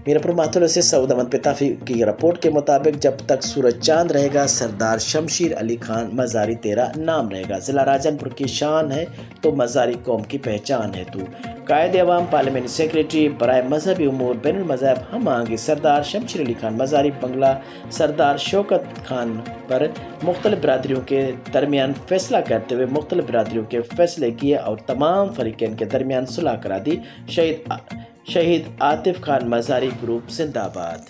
मीरपुर माथुर से सऊद अहमद पिताफी की रिपोर्ट के मुताबिक जब तक सूरज चांद रहेगा सरदार शमशीर अली खान मज़ारी तेरा नाम रहेगा। ज़िला राजनपुर की शान है तो मज़ारी कौम की पहचान है तू। कायदे अवाम पार्लियामेंट सेक्रेटरी बराए मजहबी उमूर बैनुल मज़हब हम आहंगी सरदार शमशीर अली खान मज़ारी बंगला सरदार शौकत खान पर मुख्तलिफ बरादरियों के दरमियान फैसला करते हुए मुख्तलिफ बरादरियों के फैसले किए और तमाम फरीकैन के दरमियान सुलह करा दी। शहीद आतिफ खान मज़ारी ग्रुप जिंदाबाद।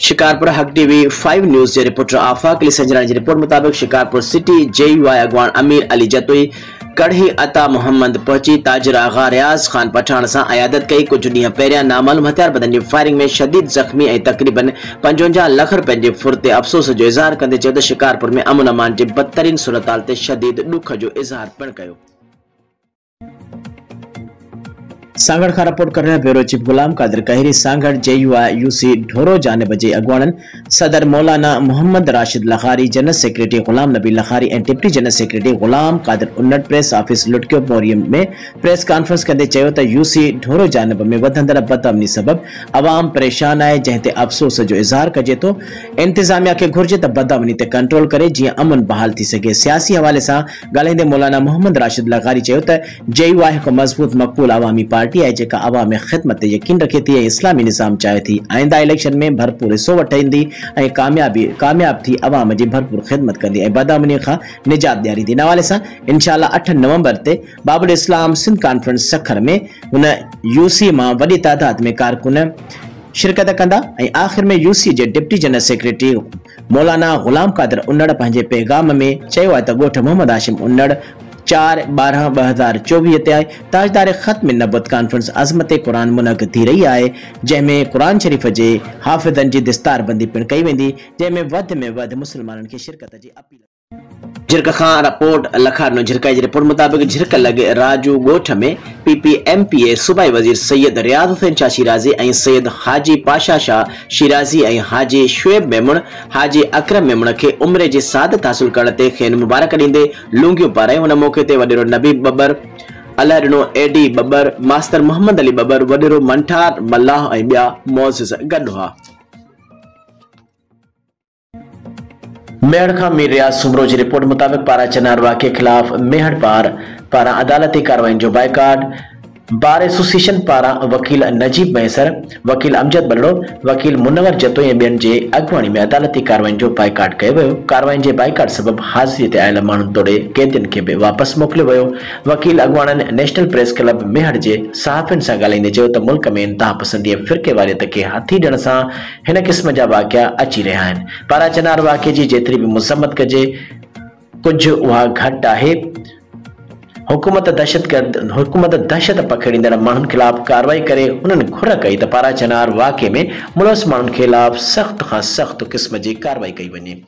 शिकारपुर हक टीवी 5 न्यूज़ जे रिपोर्टर आफाक अली संजना जी रिपोर्ट मुताबिक शिकारपुर सिटी JUI अगवान अमीर अली जतोई कढ़ी अता मोहम्मद पहुंची ताजर आगा रियाज खान पठान से अयादत कई। कुछ ॾींहं पहिरियां नामालूम हथियार बंदनि जी फायरिंग में शदीद जख्मी ऐं तक़रीबन 55 लाख रुपयनि जे फुर ते अफ़सोस जो इज़हार कंदे चयो त शिकारपुर में अमन अमान जे बदतरीन सूरतहाल ते शदीद ॾुख जो इज़हार पिणु कयो। सांगड़ का रिपोर्ट कर रहे हैं ब्यूरो चीफ गुलाम कादिर कहरी। सांगड़ JUI UC ढोरो जानिब जे अगवानन सदर Maulana Mohammad Rashid Lakhari, general secretary Ghulam Nabi Lakhari and deputy general secretary Ghulam Qadir उन्नट प्रेस ऑफिस लुटकियो मोरियम में प्रेस कॉन्फ्रेंस कंदे चयो त UC ढोरो जानिब में वधंदड़ बदअमनी सबब अवाम परेशान है, जंहिं ते अफ़सोस जो इज़हार कजे तो इंतजामिया के घुर्जे त बदअमनी ते कंट्रोल करे जीअं अमन बहाल थी सके। सियासी हवाले से ॻाल्हाईंदे मौलाना मोहम्मद राशिद लखारी चयो त JUI हिकु मज़बूत मक़बूल अवामी पार्टी है जेका अवाम ख़िदमत ते यकीन रखे थी ऐं इस्लामी निज़ाम चाहे थी। आइंदा इलेक्शन में भरपूर हिस्सो वठंदी ऐं कामयाब थी अवाम जी भरपूर ख़िदमत कंदी ऐं बदअमनी खां निजात ॾियारींदी। इन हवाले सां इंशाअल्लाह 8 नवंबर ते बाबुल इस्लाम सिंध कॉन्फ्रेंस सखर में हुन UC मां वॾी तादाद में कारकुन शिरकत कंदा ऐं आख़िर में UC जे डिप्टी जनरल सेक्रेटरी मौलाना गुलाम कादिर उन्नड़ पंहिंजे पैगाम में चयो आहे त ॻोठ मोहम्मद हाशिम उन्नड़ 4/12/2024 ते ताजदार ख़त्म नबुवत कॉन्फ्रेंस अज़मत कुरान मुनक़िद थी रही है, जंहिंमें कुरान शरीफ़ जे हाफ़िज़नि जी दस्तारबंदी पिणु कई वेंदी, जंहिंमें वधि में वधि मुसलमाननि खे शिरकत जी अपील। झिरक खां रिपोर्ट लखारनो झिरकाई जी रिपोर्ट मुताबिक झिरक लॻे राजू ॻोठ में PPMPA सूबाई वज़ीर सैयद रियाज़ हुसैन शाह शिराज़ी ऐं सैयद हाजी पाशा शाह शिराज़ी ऐं हाजी शुएब मेमुण हाजी अकरम मेमुण खे उम्रे जी सादत हासिल करण ते खेनि मुबारक ॾींदे लूंगियूं पारायूं। हुन मौक़े ते वॾेरो नबीब बबर, अल्लाह ॾिनो AD बबर, मास्तर मोहम्मद अली बबर, वॾेरो मंठार मल्लाह ऐं ॿिया मौज़िज़ गॾु हुआ। मेहड़ का मीर रियाज सुमरो जी रिपोर्ट मुताबिक पारा चनार वाक़े खिलाफ मेहड़ पारा अदालती कार्रवाई जो बाइकाट। बार एसोसिएशन पारा वकील नजीब मैसर, वकील अमजद बलड़ो, वकील मुनवर जतो ऐं ॿियनि जे अॻुवाणी में अदालती कार्रवाई जो बाइकाट कयो वियो। कार्रवाई जे बाइकाट सबब हाज़िरी ते आयल माण्हुनि तोड़े कैदियुनि खे बि वापसि मोकिलियो वियो। वकील अॻुवाणनि नेशनल प्रेस क्लब मेहड़ जे सहाफ़ियुनि सां ॻाल्हाईंदे चयो त मुल्क में इंतहा पसंदी ऐं फिरके वारियत खे हथी ॾियण सां हिन क़िस्म जा वाक़िया अची रहिया आहिनि। पारा चनार वाक़े जी जेतिरी बि मज़म्मत कजे कुझु उहा घटि आहे। हुकूमत दहशत पखेड़ींदड़ माण्हुनि खिलाफ़ कार्रवाई करे उन्हनि घुर कई त पारा चनार वाक़े में मुलविस माण्हुनि खिलाफ़ सख़्त खां सख़्त क़िस्म जी कार्रवाई कई वञे।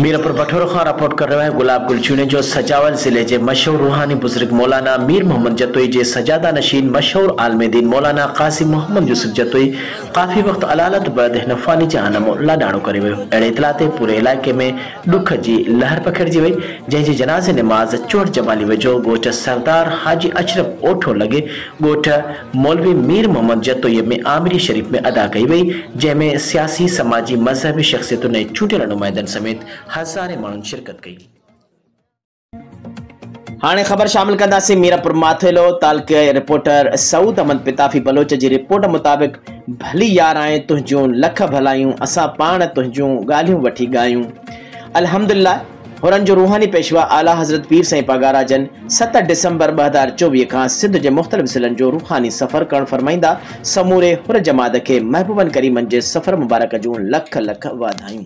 मीरपुर बठोरो खां रिपोर्ट कर रहे हैं गुलाब गुल चूने जो सजावल जिले के मशहूर रूहानी बुजुर्ग मौलाना मीर मोहम्मद जतोई जे सजादा नशीन मशहूर आलमे दीन मौलाना कासिम मोहम्मद यूसुफ जतोई काफ़ी वक्त अलालत बैद हिन फ़ानी जहानमो लाडाणो करे वियो। अहिड़े इतला ते पूरे इलाइक़े में ॾुख जी लहर पखिड़िजी वई, जंहिंजी जनाज़े नमाज़ चोट जमाली वेझो ॻोठ सरदार हाजी अशरफ ओठो लॻे ॻोठ मौलवी मीर मोहम्मद जतोई में आमिरी शरीफ में अदा कई वई, जंहिंमें सियासी समाजी मज़हबी शख्सियतुनि ऐं चूंडियल नुमाइंदनि समेत हज़ारे माण्हुनि शिरकत कई। हाणे ख़बर शामिल कंदासीं मीरपुर माथेलो तालुके रिपोर्टर सऊद अहमद पिताफी बलोच जी रिपोर्ट मुताबिक भली यार आए तुंहिंजूं लख भलायूं, असां पाण तुंहिंजूं ॻाल्हियूं वठी ॻायूं। अल्हम्दुलिल्लाह हुरन जो रूहानी पेशवा आला हज़रत पीर साईं पगारा जन 7 दिसंबर 2024 खां सिंध जे मुख़्तलिफ़ ज़िलनि जो रूहानी सफ़र करण फरमाईंदा। समूरे हुर जमात खे महबूबन करीमन जे सफ़र मुबारक जूं लख लख वाधायूं।